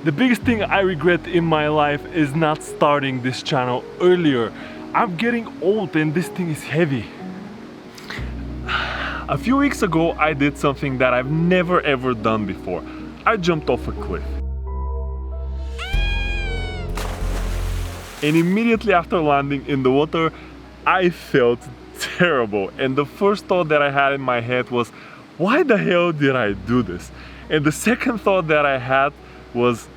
The biggest thing I regret in my life is not starting this channel earlier. I'm getting old and this thing is heavy. A few weeks ago I did something that I've never ever done before. I jumped off a cliff. And immediately after landing in the water, I felt terrible. And the first thought that I had in my head was, why the hell did I do this? And the second thought that I had was,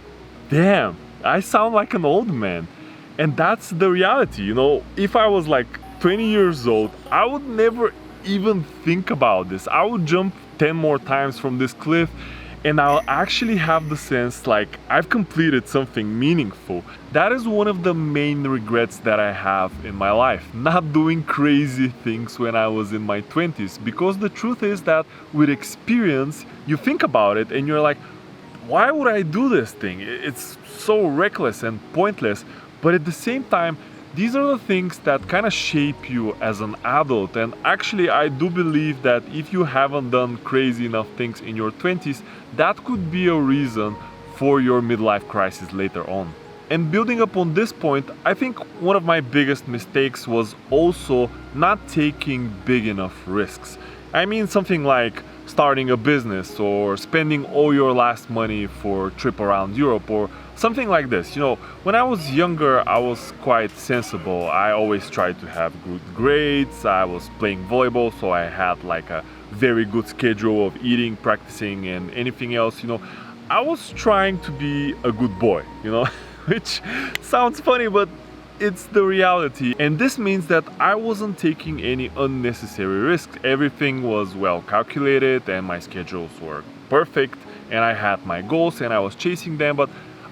damn, I sound like an old man. And that's the reality, you know. If I was like 20 years old, I would never even think about this. I would jump 10 more times from this cliff and I'll actually have the sense like I've completed something meaningful. That is one of the main regrets that I have in my life, not doing crazy things when I was in my 20s, because the truth is that with experience you think about it and you're like, why would I do this thing? It's so reckless and pointless. But at the same time, these are the things that kind of shape you as an adult. And actually, I do believe that if you haven't done crazy enough things in your 20s, that could be a reason for your midlife crisis later on. And building up on this point, I think one of my biggest mistakes was also not taking big enough risks. I mean something like starting a business or spending all your last money for a trip around Europe or something like this. You know, when I was younger, I was quite sensible. I always tried to have good grades. I was playing volleyball, so I had like a very good schedule of eating, practicing, and anything else. You know, I was trying to be a good boy, you know, which sounds funny, but it's the reality. And this means that I wasn't taking any unnecessary risks. Everything was well calculated and my schedules were perfect and I had my goals and I was chasing them, but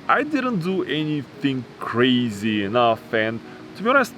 I didn't do anything crazy enough. And to be honest,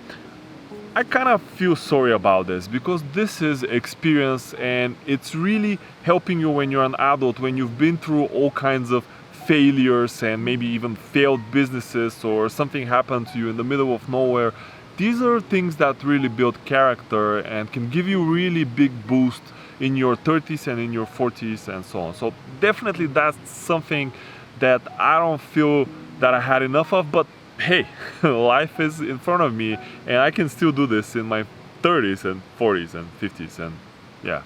I kind of feel sorry about this, because this is experience and it's really helping you when you're an adult, when you've been through all kinds of failures and maybe even failed businesses, or something happened to you in the middle of nowhere. These are things that really build character and can give you really big boost in your 30s and in your 40s and so on. So definitely that's something that I don't feel that I had enough of, but hey, life is in front of me and I can still do this in my 30s and 40s and 50s, and yeah,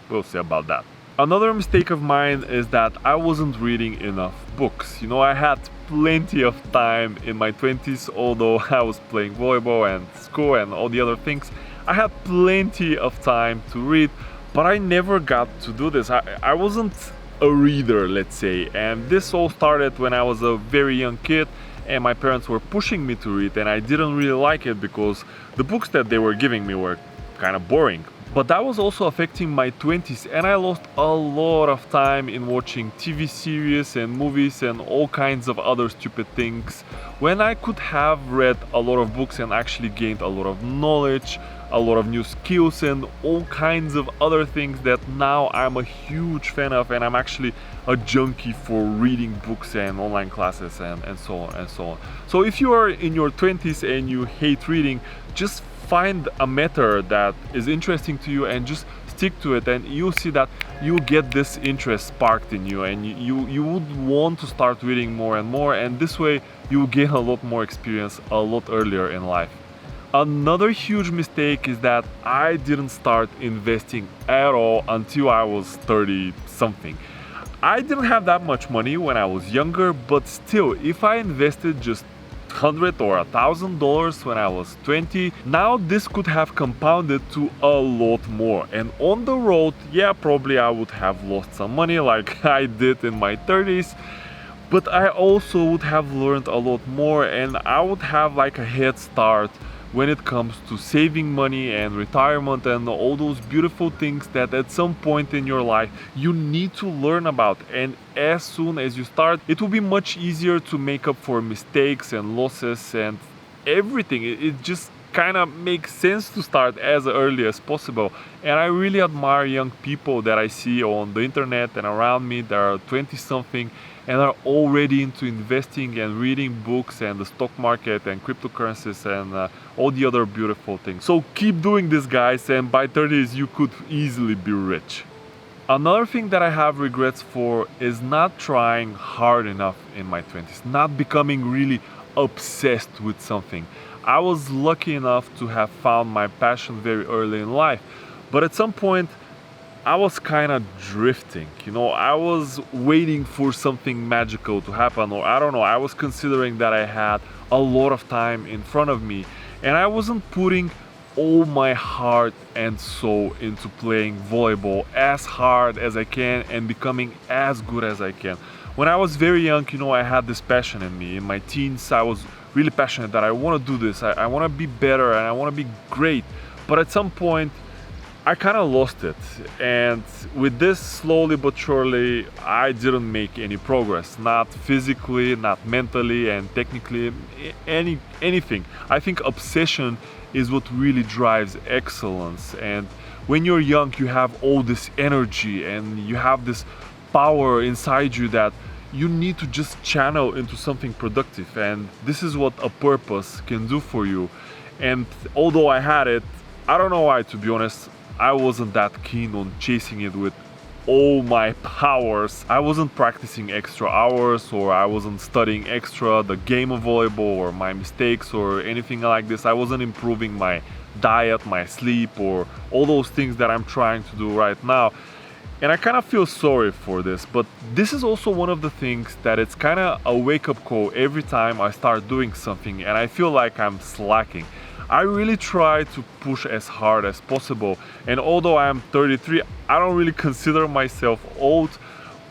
we'll see about that. Another mistake of mine is that I wasn't reading enough books. You know, I had plenty of time in my 20s, although I was playing volleyball and school and all the other things. I had plenty of time to read, but I never got to do this. I wasn't a reader, let's say, and this all started when I was a very young kid and my parents were pushing me to read, and I didn't really like it because the books that they were giving me were kind of boring. But that was also affecting my 20s and I lost a lot of time in watching TV series and movies and all kinds of other stupid things, when I could have read a lot of books and actually gained a lot of knowledge, a lot of new skills and all kinds of other things that now I'm a huge fan of, and I'm actually a junkie for reading books and online classes and so on and so on. So if you are in your 20s and you hate reading, just find a method that is interesting to you and just stick to it, and you'll see that you'll get this interest sparked in you and you would want to start reading more and more, and this way you'll gain a lot more experience a lot earlier in life. Another huge mistake is that I didn't start investing at all until I was 30 something. I didn't have that much money when I was younger, but still, if I invested just $100 or $1,000 when I was 20, now this could have compounded to a lot more. And on the road, yeah, probably I would have lost some money like I did in my 30s, but I also would have learned a lot more and I would have like a head start when it comes to saving money and retirement and all those beautiful things that at some point in your life you need to learn about. And as soon as you start, it will be much easier to make up for mistakes and losses and everything. It just kind of makes sense to start as early as possible. And I really admire young people that I see on the internet and around me that are 20 something and are already into investing and reading books and the stock market and cryptocurrencies and all the other beautiful things. So keep doing this, guys, and by 30s you could easily be rich. Another thing that I have regrets for is not trying hard enough in my 20s, not becoming really obsessed with something. I was lucky enough to have found my passion very early in life, but at some point I was kind of drifting, you know, I was waiting for something magical to happen, or I don't know, I was considering that I had a lot of time in front of me and I wasn't putting all my heart and soul into playing volleyball as hard as I can and becoming as good as I can. When I was very young, you know, I had this passion in me. In my teens, I was really passionate that I want to do this, I want to be better and I want to be great. But at some point, I kind of lost it, and with this, slowly but surely, I didn't make any progress, not physically, not mentally and technically, anything. I think obsession is what really drives excellence, and when you're young you have all this energy and you have this power inside you that you need to just channel into something productive, and this is what a purpose can do for you. And although I had it, I don't know why, to be honest, I wasn't that keen on chasing it with all my powers. I wasn't practicing extra hours, or I wasn't studying extra the game of volleyball or my mistakes or anything like this. I wasn't improving my diet, my sleep, or all those things that I'm trying to do right now. And I kind of feel sorry for this, but this is also one of the things that it's kind of a wake-up call every time I start doing something and I feel like I'm slacking. I really try to push as hard as possible, and although I am 33, I don't really consider myself old,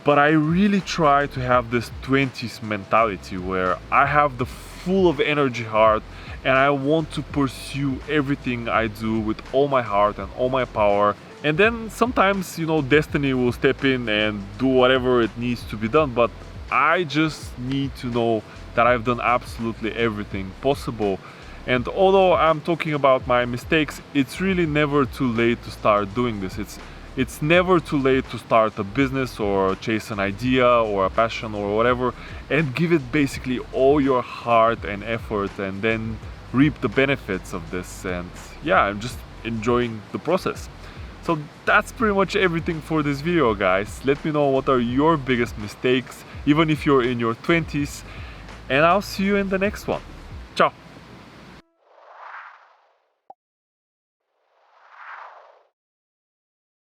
but I really try to have this 20s mentality where I have the full of energy heart and I want to pursue everything I do with all my heart and all my power. And then sometimes, you know, destiny will step in and do whatever it needs to be done, but I just need to know that I've done absolutely everything possible. And although I'm talking about my mistakes, it's really never too late to start doing this. It's never too late to start a business or chase an idea or a passion or whatever, and give it basically all your heart and effort and then reap the benefits of this. And yeah, I'm just enjoying the process. So that's pretty much everything for this video, guys. Let me know what are your biggest mistakes, even if you're in your 20s, and I'll see you in the next one. Ciao!